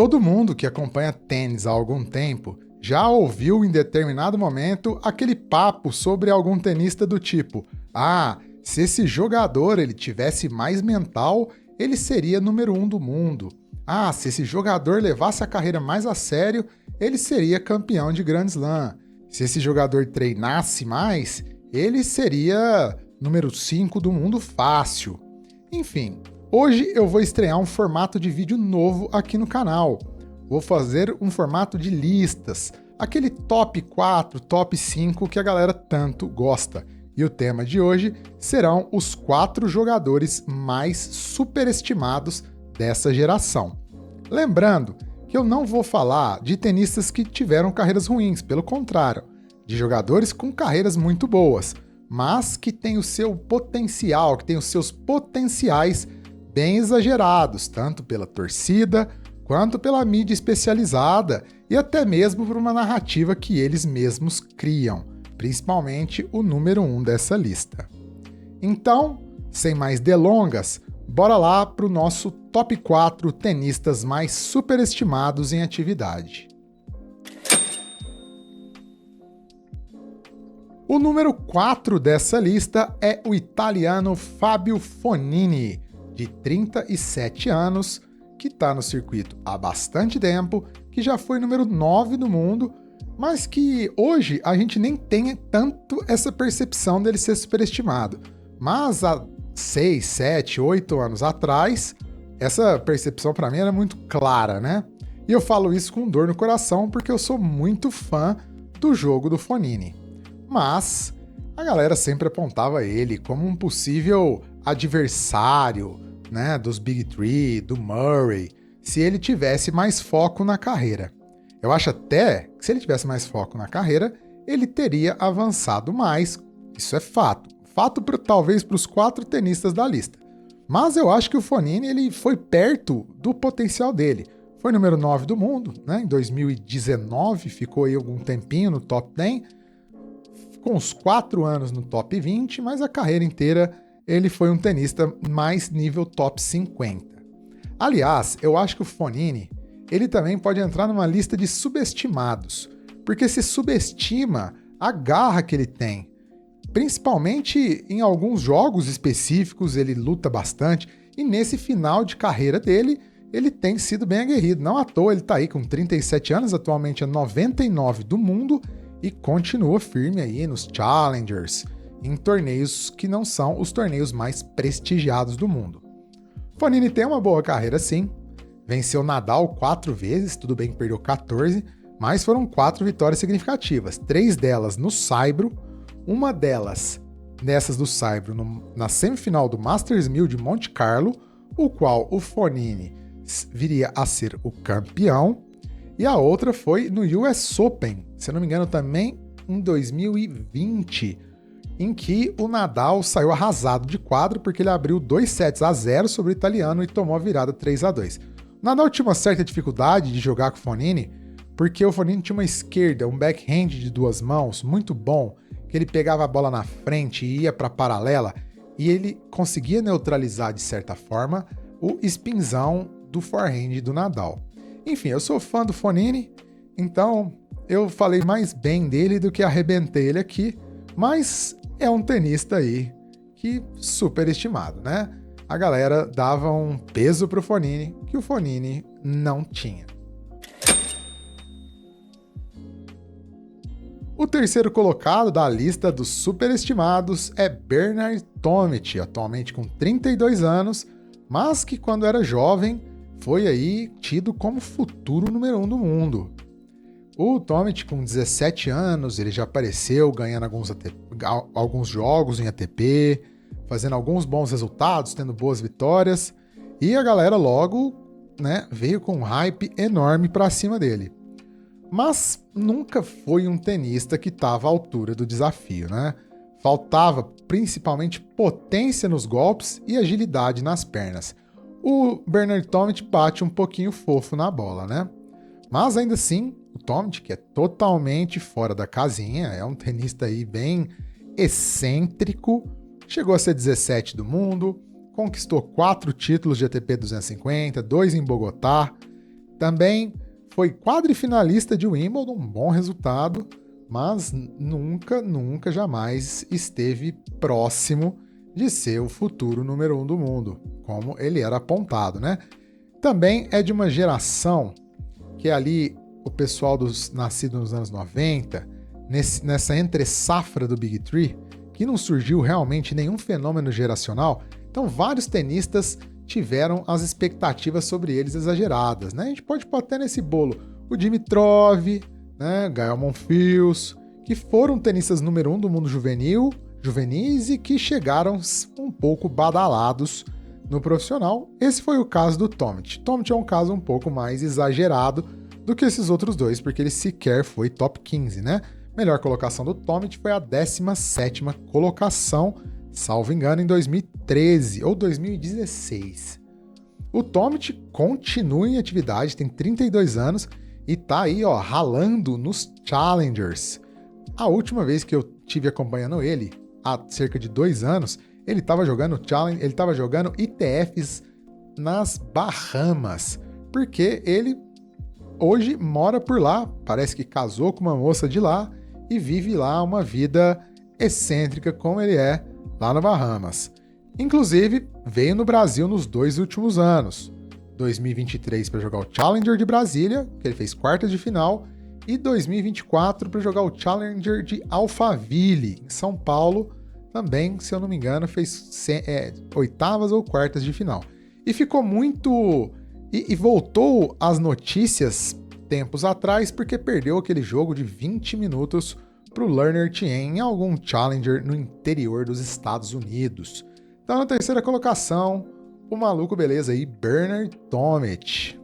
Todo mundo que acompanha tênis há algum tempo já ouviu em determinado momento aquele papo sobre algum tenista do tipo: se esse jogador ele tivesse mais mental, ele seria número 1 do mundo. Se esse jogador levasse a carreira mais a sério, ele seria campeão de Grand Slam. Se esse jogador treinasse mais, ele seria número 5 do mundo fácil. Enfim, hoje eu vou estrear um formato de vídeo novo aqui no canal. Vou fazer um formato de listas, aquele top 4, top 5 que a galera tanto gosta. E o tema de hoje serão os 4 jogadores mais superestimados dessa geração. Lembrando que eu não vou falar de tenistas que tiveram carreiras ruins, pelo contrário, de jogadores com carreiras muito boas, mas que têm o seu potencial, que têm os seus potenciais bem exagerados, tanto pela torcida quanto pela mídia especializada e até mesmo por uma narrativa que eles mesmos criam, principalmente o número 1 dessa lista. Então, sem mais delongas, bora lá para o nosso top 4 tenistas mais superestimados em atividade. O número 4 dessa lista é o italiano Fabio Fognini, de 37 anos, que está no circuito há bastante tempo, que já foi número 9 do mundo, mas que hoje a gente nem tem tanto essa percepção dele ser superestimado. Mas há 6, 7, 8 anos atrás, essa percepção para mim era muito clara, né? E eu falo isso com dor no coração porque eu sou muito fã do jogo do Fognini. Mas a galera sempre apontava ele como um possível adversário, né, dos Big Three, do Murray, se ele tivesse mais foco na carreira. Eu acho até que se ele tivesse mais foco na carreira, ele teria avançado mais, isso é fato. Fato talvez para os 4 tenistas da lista. Mas eu acho que o Fognini ele foi perto do potencial dele. Foi número 9 do mundo, né? Em 2019, ficou aí algum tempinho no top 10, com uns 4 anos no top 20, mas a carreira inteira ele foi um tenista mais nível top 50. Aliás, eu acho que o Fognini ele também pode entrar numa lista de subestimados, porque se subestima a garra que ele tem. Principalmente em alguns jogos específicos, ele luta bastante, e nesse final de carreira dele, ele tem sido bem aguerrido. Não à toa, ele está aí com 37 anos, atualmente é 99 do mundo, e continua firme aí nos Challengers, em torneios que não são os torneios mais prestigiados do mundo. Fognini tem uma boa carreira sim, venceu Nadal 4 vezes, tudo bem que perdeu 14, mas foram 4 vitórias significativas, 3 delas no saibro, uma delas dessas do saibro na semifinal do Masters 1000 de Monte Carlo, o qual o Fognini viria a ser o campeão, e a outra foi no US Open, se não me engano também em 2020, em que o Nadal saiu arrasado de quadro porque ele abriu 2-0 sobre o italiano e tomou a virada 3-2. O Nadal tinha uma certa dificuldade de jogar com o Fognini, porque o Fognini tinha uma esquerda, um backhand de 2 mãos muito bom, que ele pegava a bola na frente e ia para a paralela, e ele conseguia neutralizar de certa forma o spinzão do forehand do Nadal. Enfim, eu sou fã do Fognini, então eu falei mais bem dele do que arrebentei ele aqui, mas é um tenista aí que superestimado, né? A galera dava um peso pro Fognini que o Fognini não tinha. O terceiro colocado da lista dos superestimados é Bernard Tomic, atualmente com 32 anos, mas que quando era jovem foi aí tido como futuro número 1 do mundo. O Tomic, com 17 anos, ele já apareceu ganhando alguns jogos em ATP, fazendo alguns bons resultados, tendo boas vitórias, e a galera logo, né, veio com um hype enorme para cima dele. Mas nunca foi um tenista que estava à altura do desafio, né? Faltava principalmente potência nos golpes e agilidade nas pernas. O Bernard Tomic bate um pouquinho fofo na bola, né? Mas ainda assim, o Tomic, que é totalmente fora da casinha, é um tenista aí bem excêntrico, chegou a ser 17 do mundo, conquistou 4 títulos de ATP 250, 2 em Bogotá, Também foi quadrifinalista de Wimbledon, um bom resultado, mas nunca, jamais esteve próximo de ser o futuro número 1 do mundo, como ele era apontado, né? Também é de uma geração que ali o pessoal nascido nos anos 90, nessa entre-safra do Big Three, que não surgiu realmente nenhum fenômeno geracional, então vários tenistas tiveram as expectativas sobre eles exageradas, né? A gente pode pôr até nesse bolo o Dimitrov, né? Gael Monfils, que foram tenistas número 1 do mundo juvenis e que chegaram um pouco badalados no profissional. Esse foi o caso do Tomic. Tomic é um caso um pouco mais exagerado do que esses outros dois, porque ele sequer foi top 15, né? Melhor colocação do Tomic foi a 17ª colocação, salvo engano, em 2013 ou 2016. O Tomic continua em atividade, tem 32 anos e tá aí, ó, ralando nos Challengers. A última vez que eu tive acompanhando ele, há cerca de 2 anos, ele estava jogando Challenge, ele estava jogando ITFs nas Bahamas, porque ele hoje mora por lá, parece que casou com uma moça de lá e vive lá uma vida excêntrica como ele é lá no Bahamas. Inclusive, veio no Brasil nos 2 últimos anos. 2023 para jogar o Challenger de Brasília, que ele fez quartas de final, e 2024 para jogar o Challenger de Alphaville, em São Paulo, também, se eu não me engano, fez oitavas ou quartas de final. E ficou muito... E voltou às notícias tempos atrás porque perdeu aquele jogo de 20 minutos para o Lerner Tien em algum Challenger no interior dos Estados Unidos. Então, na terceira colocação, o maluco beleza aí, Bernard Tomic.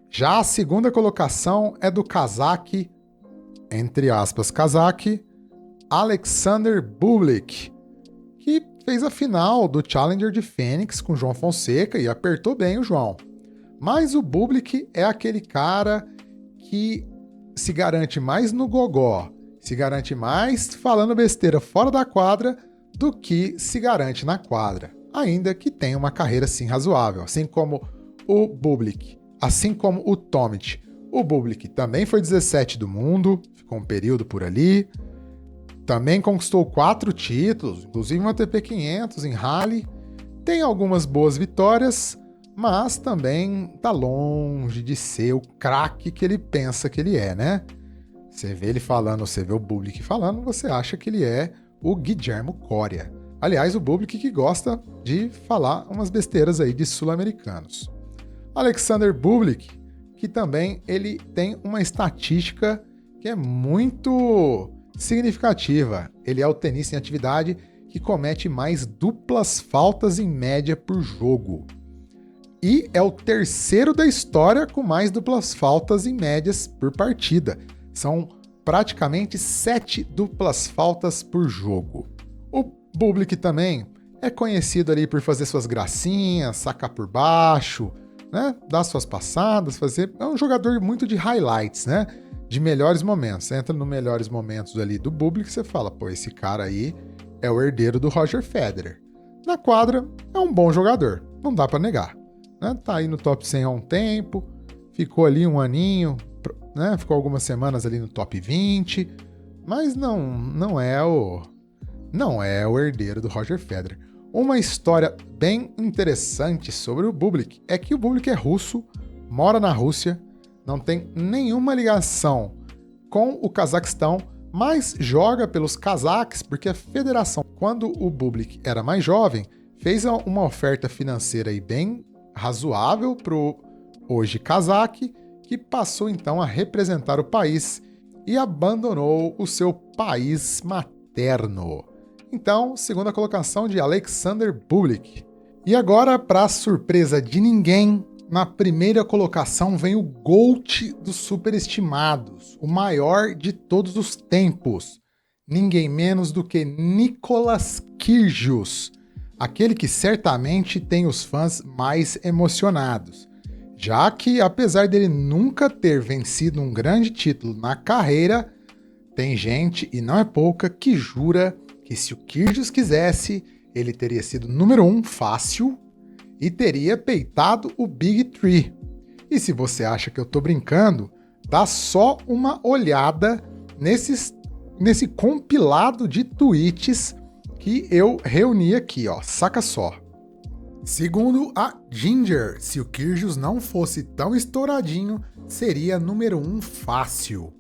Já a segunda colocação é do cazaque, entre aspas, cazaque, Alexander Bublik, que fez a final do Challenger de Phoenix com o João Fonseca e apertou bem o João. Mas o Bublik é aquele cara que se garante mais no gogó, se garante mais falando besteira fora da quadra do que se garante na quadra, ainda que tenha uma carreira sim razoável, assim como o Bublik, assim como o Tomic. O Bublik também foi 17 do mundo, ficou um período por ali, também conquistou 4 títulos, inclusive um ATP 500 em rally, tem algumas boas vitórias, mas também tá longe de ser o craque que ele pensa que ele é, né? Você vê ele falando, você vê o Bublik falando, você acha que ele é o Guillermo Coria. Aliás, o Bublik que gosta de falar umas besteiras aí de sul-americanos. Alexander Bublik, que também ele tem uma estatística que é muito significativa. Ele é o tenista em atividade que comete mais duplas faltas em média por jogo. E é o terceiro da história com mais duplas faltas em médias por partida. São praticamente 7 duplas faltas por jogo. O Bublik também é conhecido ali por fazer suas gracinhas, sacar por baixo, né? Dar suas passadas, fazer... É um jogador muito de highlights, né? De melhores momentos. Você entra nos melhores momentos ali do Bublik e você fala, pô, esse cara aí é o herdeiro do Roger Federer. Na quadra, é um bom jogador, não dá pra negar. Né? Tá aí no top 100 há um tempo, ficou ali um aninho, né? Ficou algumas semanas ali no top 20, mas não é o herdeiro do Roger Federer. Uma história bem interessante sobre o Bublik é que o Bublik é russo, mora na Rússia, não tem nenhuma ligação com o Cazaquistão, mas joga pelos cazaques porque a federação, quando o Bublik era mais jovem, fez uma oferta financeira aí bem razoável para o hoje cazaque, que passou então a representar o país e abandonou o seu país materno. Então, segunda colocação de Alexander Bublik. E agora, para surpresa de ninguém, na primeira colocação vem o GOAT dos superestimados, o maior de todos os tempos. Ninguém menos do que Nicolas Kyrgios, aquele que certamente tem os fãs mais emocionados, já que, apesar dele nunca ter vencido um grande título na carreira, tem gente, e não é pouca, que jura que se o Kyrgios quisesse, ele teria sido número 1 fácil, e teria peitado o Big Three. E se você acha que eu tô brincando, dá só uma olhada nesse compilado de tweets que eu reuni aqui, ó. Saca só. Segundo a Ginger, se o Kyrgios não fosse tão estouradinho, seria número 1 fácil.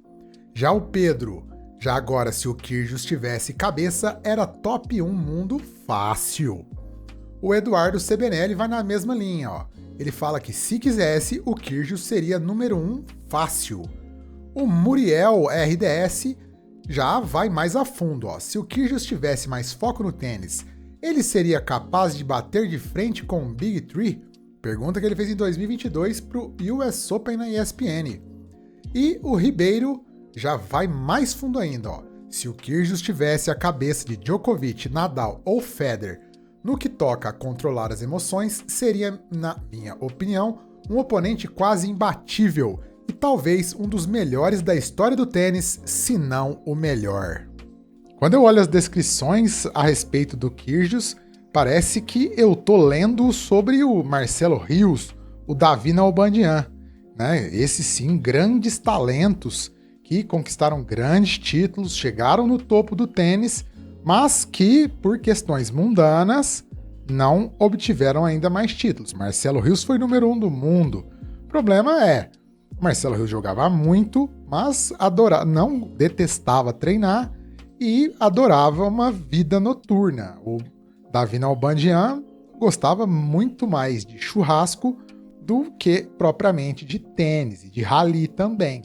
Já o Pedro, já agora se o Kyrgios tivesse cabeça, era top 1 mundo fácil. O Eduardo Sebenelli vai na mesma linha, ó. Ele fala que se quisesse, o Kyrgios seria número 1 fácil. O Muriel RDS já vai mais a fundo, ó. Se o Kyrgios tivesse mais foco no tênis, ele seria capaz de bater de frente com o Big Three? Pergunta que ele fez em 2022 para o US Open na ESPN. E o Ribeiro já vai mais fundo ainda, ó. Se o Kyrgios tivesse a cabeça de Djokovic, Nadal ou Federer no que toca a controlar as emoções, seria, na minha opinião, um oponente quase imbatível e talvez um dos melhores da história do tênis, se não o melhor. Quando eu olho as descrições a respeito do Kyrgios, parece que eu tô lendo sobre o Marcelo Rios, o Davi Nalbandian, né? Esses sim, grandes talentos que conquistaram grandes títulos, chegaram no topo do tênis, mas que, por questões mundanas, não obtiveram ainda mais títulos. Marcelo Rios foi número 1 do mundo. O problema é, Marcelo Rios jogava muito, mas não detestava treinar e adorava uma vida noturna. O Davi Nalbandian gostava muito mais de churrasco do que propriamente de tênis e de rally também.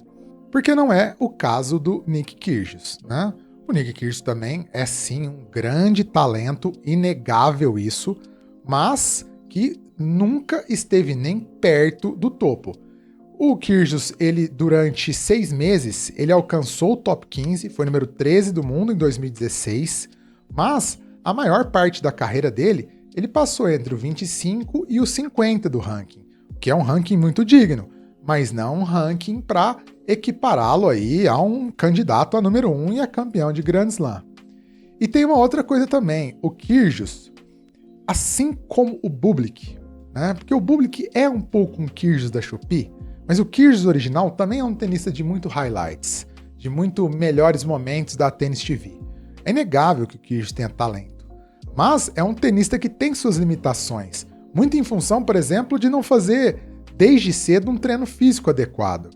Porque não é o caso do Nick Kyrgios, né? O Nick Kyrgios também é sim um grande talento, inegável isso, mas que nunca esteve nem perto do topo. O Kyrgios, ele durante 6 meses, ele alcançou o top 15, foi número 13 do mundo em 2016, mas a maior parte da carreira dele, ele passou entre o 25 e o 50 do ranking, que é um ranking muito digno, mas não um ranking para equipará-lo aí a um candidato a número 1 e a campeão de Grand Slam. E tem uma outra coisa também, o Kyrgios, assim como o Bublik, né? Porque o Bublik é um pouco um Kyrgios da Shopee, mas o Kyrgios original também é um tenista de muito highlights, de muito melhores momentos da Tennis TV. É inegável que o Kyrgios tenha talento, mas é um tenista que tem suas limitações, muito em função, por exemplo, de não fazer desde cedo um treino físico adequado.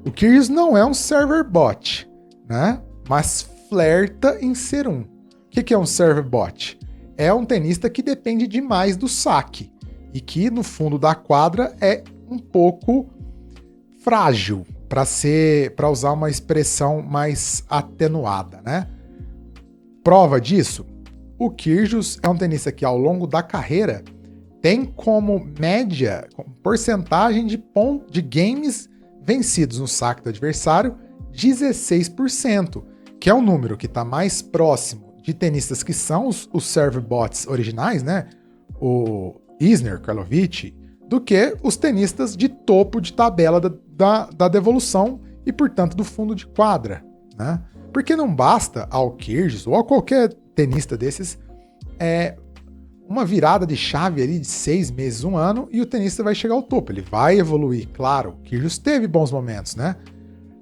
O Kyrgios não é um server bot, né? Mas flerta em ser um. O que é um server bot? É um tenista que depende demais do saque e que no fundo da quadra é um pouco frágil, para usar uma expressão mais atenuada, né? Prova disso, o Kyrgios é um tenista que ao longo da carreira tem como média, como porcentagem de games vencidos no saque do adversário, 16%, que é um número que está mais próximo de tenistas que são os server bots originais, né? O Isner, Karlovic, do que os tenistas de topo de tabela da devolução e, portanto, do fundo de quadra, né? Porque não basta ao Kyrgios ou a qualquer tenista desses uma virada de chave ali de 6 meses, 1 ano, e o tenista vai chegar ao topo. Ele vai evoluir, claro. O Kyrgios teve bons momentos, né?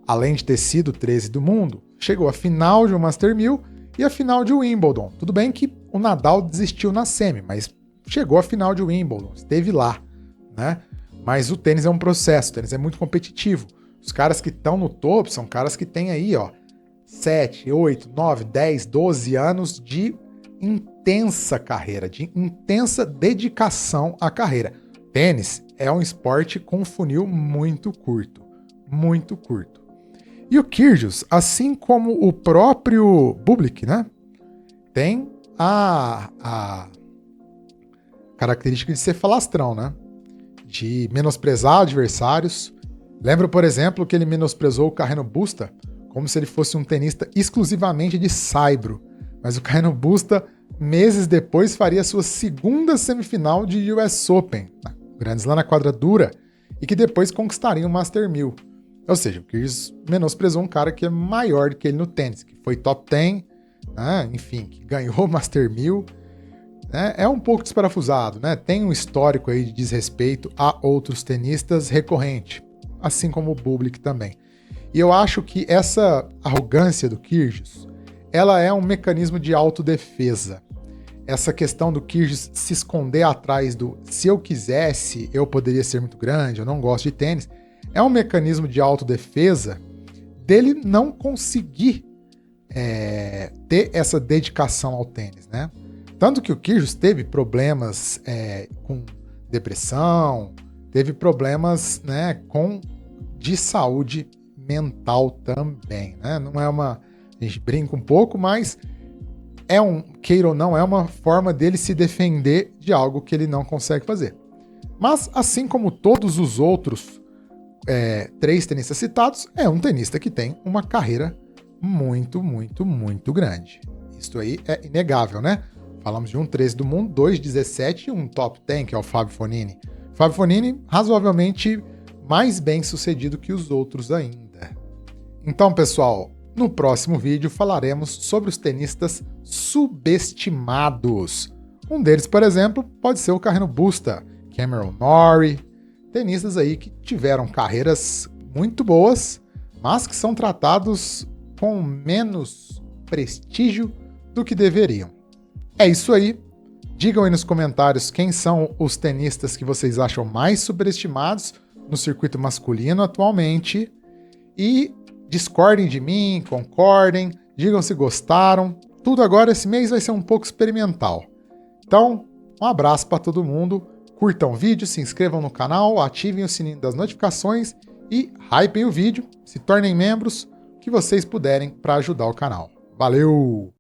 Além de ter sido 13 do mundo, chegou à final de um Master 1000 e à final de Wimbledon. Tudo bem que o Nadal desistiu na semi, mas chegou à final de Wimbledon, esteve lá, né? Mas o tênis é um processo, o tênis é muito competitivo. Os caras que estão no topo são caras que têm aí, ó, 7, 8, 9, 10, 12 anos de intensa carreira, de intensa dedicação à carreira. Tênis é um esporte com um funil muito curto, muito curto. E o Kyrgios, assim como o próprio Bublik, né, tem a característica de ser falastrão, né, de menosprezar adversários. Lembro, por exemplo, que ele menosprezou o Carreno Busta como se ele fosse um tenista exclusivamente de saibro. Mas o Carreno Busta, meses depois, faria sua segunda semifinal de US Open, Grand Slam na quadra dura, e que depois conquistaria o Master 1000. Ou seja, o Kyrgios menosprezou um cara que é maior do que ele no tênis, que foi top 10, né? Enfim, que ganhou o Master 1000. né, é um pouco desparafusado, né? Tem um histórico aí de desrespeito a outros tenistas recorrente, assim como o Bublik também. E eu acho que essa arrogância do Kyrgios, ela é um mecanismo de autodefesa. Essa questão do Kyrgios se esconder atrás do se eu quisesse, eu poderia ser muito grande, eu não gosto de tênis, é um mecanismo de autodefesa dele não conseguir ter essa dedicação ao tênis, né? Tanto que o Kyrgios teve problemas com depressão, teve problemas, né, de saúde mental também, né? Não é uma... A gente brinca um pouco, mas queira ou não, é uma forma dele se defender de algo que ele não consegue fazer. Mas, assim como todos os outros 3 tenistas citados, é um tenista que tem uma carreira muito, muito, muito grande. Isso aí é inegável, né? Falamos de um 13 do mundo, 2 17 e um top 10, que é o Fabio Fognini. Fabio Fognini, razoavelmente mais bem sucedido que os outros ainda. Então, pessoal, no próximo vídeo falaremos sobre os tenistas subestimados. Um deles, por exemplo, pode ser o Carreno Busta, Cameron Norrie, tenistas aí que tiveram carreiras muito boas, mas que são tratados com menos prestígio do que deveriam. É isso aí. Digam aí nos comentários quem são os tenistas que vocês acham mais superestimados no circuito masculino atualmente. E discordem de mim, concordem, digam se gostaram. Tudo agora esse mês vai ser um pouco experimental. Então, um abraço para todo mundo. Curtam o vídeo, se inscrevam no canal, ativem o sininho das notificações e hypem o vídeo, se tornem membros, o que vocês puderem para ajudar o canal. Valeu!